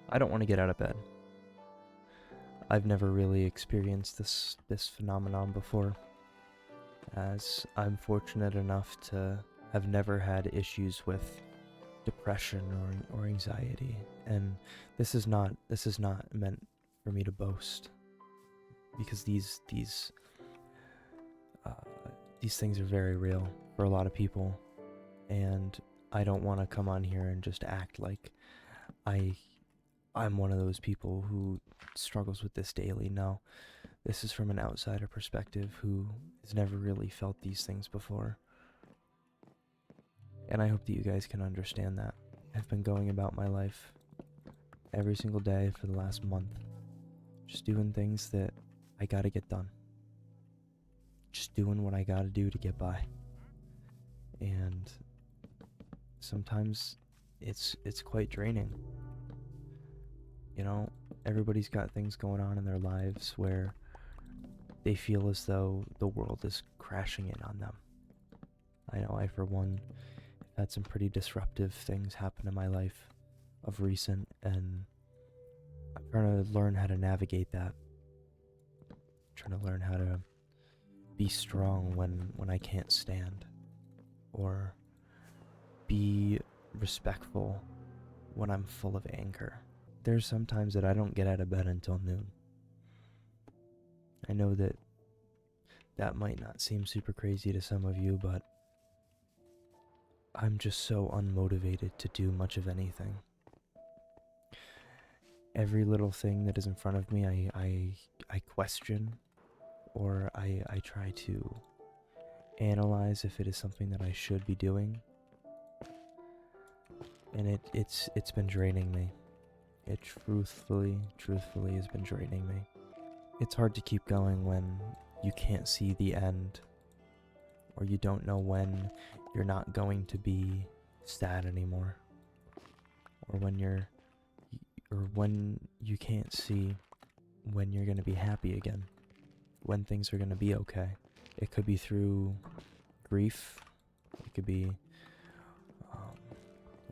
I don't want to get out of bed. I've never really experienced this phenomenon before, as I'm fortunate enough to have never had issues with depression or anxiety, and this is not meant for me to boast, because uh, these things are very real for a lot of people, and I don't want to come on here and just act like I I'm one of those people who struggles with this daily. No, this is from an outsider perspective who has never really felt these things before. And I hope that you guys can understand that. I've been going about my life every single day for the last month, just doing things that I gotta get done. Just doing what I gotta do to get by. And sometimes it's quite draining. You know, everybody's got things going on in their lives where they feel as though the world is crashing in on them. I know I, for one, have had some pretty disruptive things happen in my life of recent, and I'm trying to learn how to navigate that. I'm trying to learn how to be strong when I can't stand, or be respectful when I'm full of anger. There's sometimes that I don't get out of bed until noon. I know that that might not seem super crazy to some of you, but I'm just so unmotivated to do much of anything. Every little thing that is in front of me, I question, or I try to analyze if it is something that I should be doing. And it's been draining me. It truthfully has been draining me. It's hard to keep going when you can't see the end, or you don't know when you're not going to be sad anymore, or when you can't see when you're going to be happy again, when things are going to be okay. It could be through grief, it could be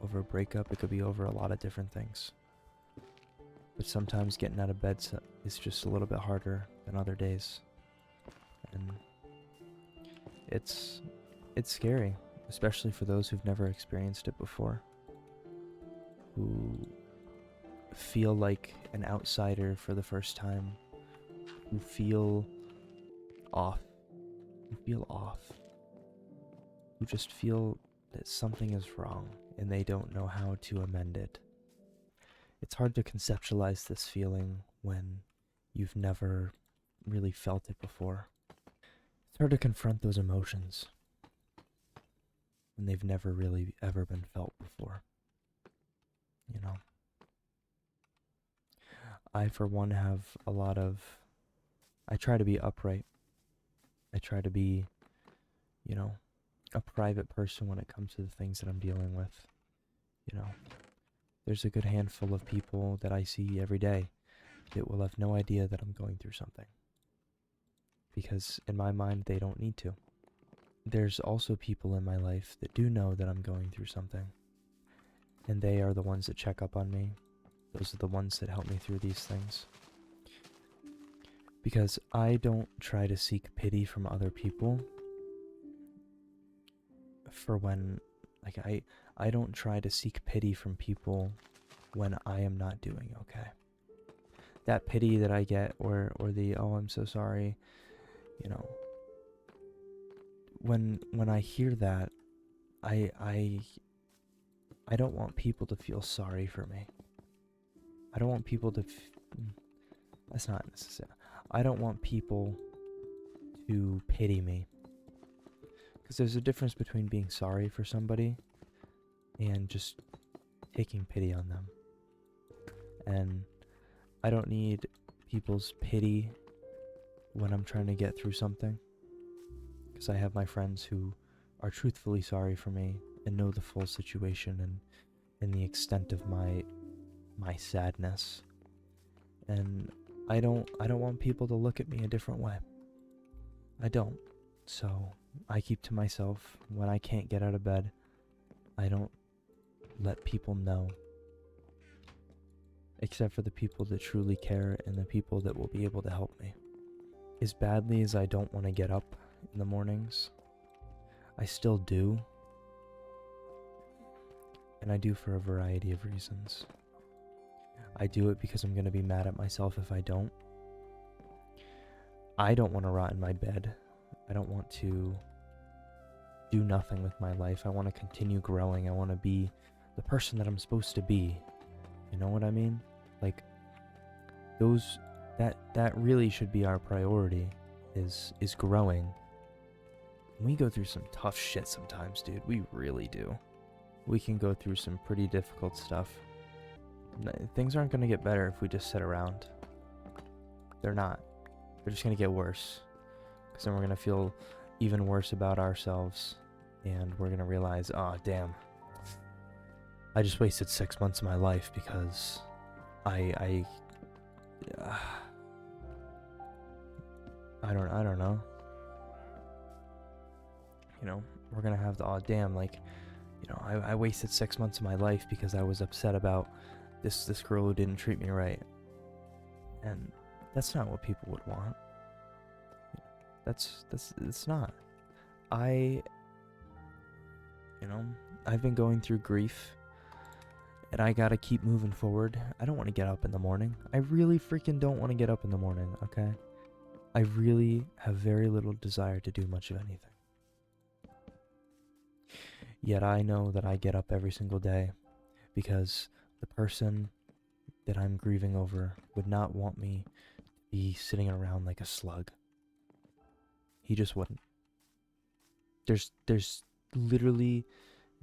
over a breakup, it could be over a lot of different things. But sometimes getting out of bed is just a little bit harder than other days. And it's scary, especially for those who've never experienced it before, who feel like an outsider for the first time, who feel off, who just feel that something is wrong and they don't know how to amend it. It's hard to conceptualize this feeling when you've never really felt it before. It's hard to confront those emotions when they've never really ever been felt before. You know? I, for one, have I try to be upright. I try to be, a private person when it comes to the things that I'm dealing with. You know, there's a good handful of people that I see every day that will have no idea that I'm going through something, because in my mind they don't need to. There's also people in my life that do know that I'm going through something, and they are the ones that check up on me. Those are the ones that help me through these things. Because I don't try to seek pity from other people for when, I don't try to seek pity from people when I am not doing okay. That pity that I get, or the, oh, I'm so sorry, when I hear that, I don't want people to feel sorry for me. I don't want people to that's not necessary. I don't want people to pity me. Because there's a difference between being sorry for somebody and just taking pity on them. And I don't need people's pity when I'm trying to get through something. Because I have my friends who are truthfully sorry for me and know the full situation and the extent of my sadness. And I don't want people to look at me a different way. I don't. So I keep to myself. When I can't get out of bed, I don't let people know. except for the people that truly care and the people that will be able to help me. As badly as I don't want to get up in the mornings, I still do. And I do for a variety of reasons. I do it because I'm going to be mad at myself if I don't. I don't want to rot in my bed. I don't want to do nothing with my life. I want to continue growing. I want to be the person that I'm supposed to be. You know what I mean? Like, that really should be our priority, is growing. We go through some tough shit sometimes, dude. We really do. We can go through some pretty difficult stuff. Things aren't going to get better if we just sit around. They're not. They're just going to get worse. Because then we're going to feel even worse about ourselves. And we're going to realize, oh, damn. I just wasted 6 months of my life because I don't know. You know, we're going to have the, oh, damn, like, you know, I wasted 6 months of my life because I was upset about this girl who didn't treat me right. And that's not what people would want. It's not. I've been going through grief, and I gotta keep moving forward. I don't want to get up in the morning. I really freaking don't want to get up in the morning, okay? I really have very little desire to do much of anything. Yet I know that I get up every single day because the person that I'm grieving over would not want me to be sitting around like a slug. He just wouldn't. There's literally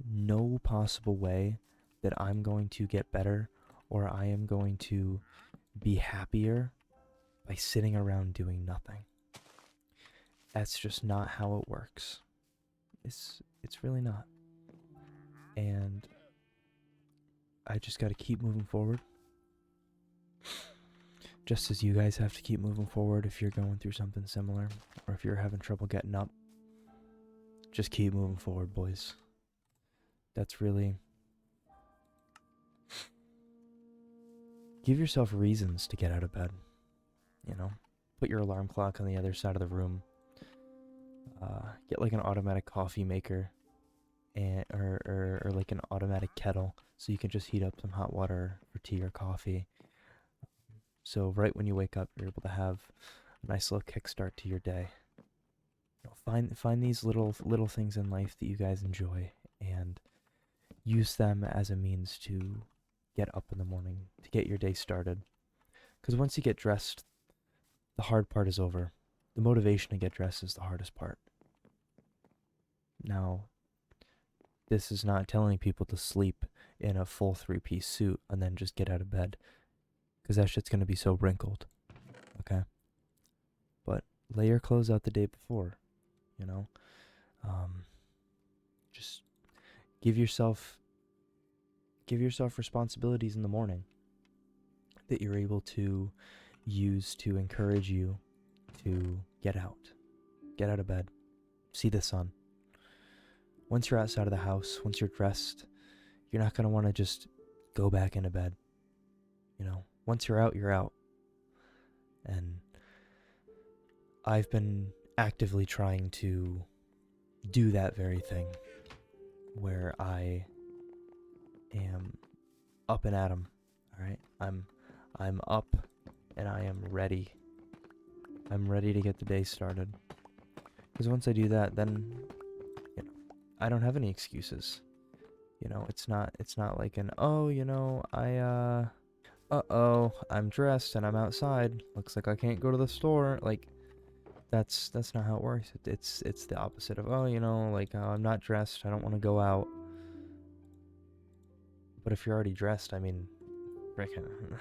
no possible way that I'm going to get better or I am going to be happier by sitting around doing nothing. That's just not how it works. It's really not. And I just got to keep moving forward. Just as you guys have to keep moving forward if you're going through something similar, or if you're having trouble getting up. Just keep moving forward, boys. That's really... Give yourself reasons to get out of bed. You know? Put your alarm clock on the other side of the room. Get like an automatic coffee maker. Or like an automatic kettle, so you can just heat up some hot water for tea or coffee. So right when you wake up, you're able to have a nice little kickstart to your day. You know, find these little things in life that you guys enjoy and use them as a means to get up in the morning, to get your day started. Because once you get dressed, the hard part is over. The motivation to get dressed is the hardest part. Now, this is not telling people to sleep in a full 3-piece suit and then just get out of bed, because that shit's going to be so wrinkled, okay? But lay your clothes out the day before, you know? Just give yourself responsibilities in the morning that you're able to use to encourage you to get out of bed, see the sun. Once you're outside of the house, once you're dressed, you're not going to want to just go back into bed. You know, once you're out, you're out. And I've been actively trying to do that very thing, where I am up and at 'em, all right? I'm up and I am ready. I'm ready to get the day started. Because once I do that, then I don't have any excuses. You know, it's not like an, oh, you know, I'm dressed and I'm outside. Looks like I can't go to the store. Like, that's not how it works. It's the opposite of, oh, you know, like, I'm not dressed. I don't want to go out. But if you're already dressed, I mean, frickin',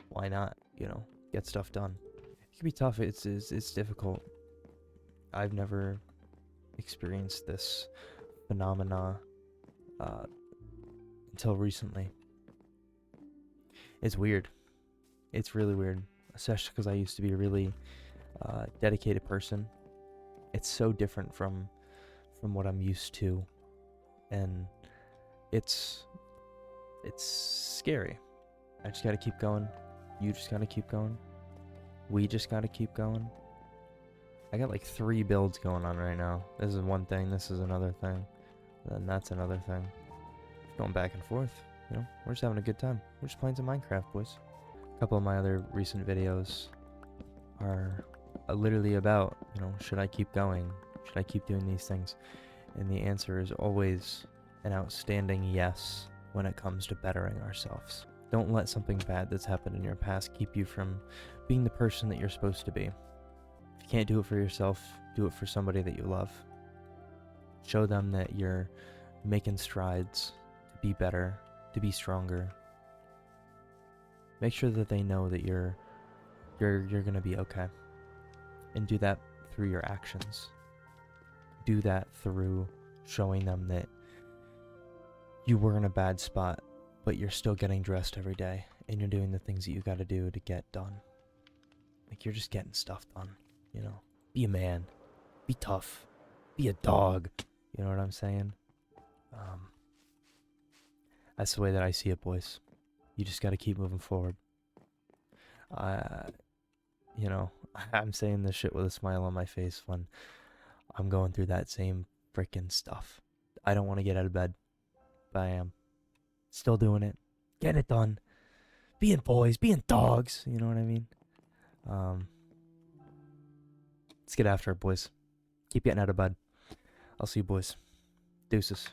why not? You know, get stuff done. It can be tough. It's difficult. I've never experienced this phenomena until recently. It's weird. It's really weird, especially because I used to be a really dedicated person. It's so different from what I'm used to, and it's scary. I just gotta keep going. You just gotta keep going. We just gotta keep going. I got like 3 builds going on right now. This is one thing, this is another thing. Then that's another thing. Going back and forth, you know? We're just having a good time. We're just playing some Minecraft, boys. A couple of my other recent videos are literally about, you know, should I keep going? Should I keep doing these things? And the answer is always an outstanding yes when it comes to bettering ourselves. Don't let something bad that's happened in your past keep you from being the person that you're supposed to be. If you can't do it for yourself, do it for somebody that you love. Show them that you're making strides to be better, to be stronger. Make sure that they know that you're gonna be okay. And do that through your actions. Do that through showing them that you were in a bad spot, but you're still getting dressed every day, and you're doing the things that you gotta do to get done. Like, you're just getting stuff done, you know? Be a man. Be tough. Be a dog. You know what I'm saying? That's the way that I see it, boys. You just gotta keep moving forward. You know, I'm saying this shit with a smile on my face when I'm going through that same freaking stuff. I don't want to get out of bed, but I am. Still doing it. Getting it done. Being boys, being dogs, you know what I mean? Let's get after it, boys. Keep getting out of bed. I'll see you, boys. Deuces.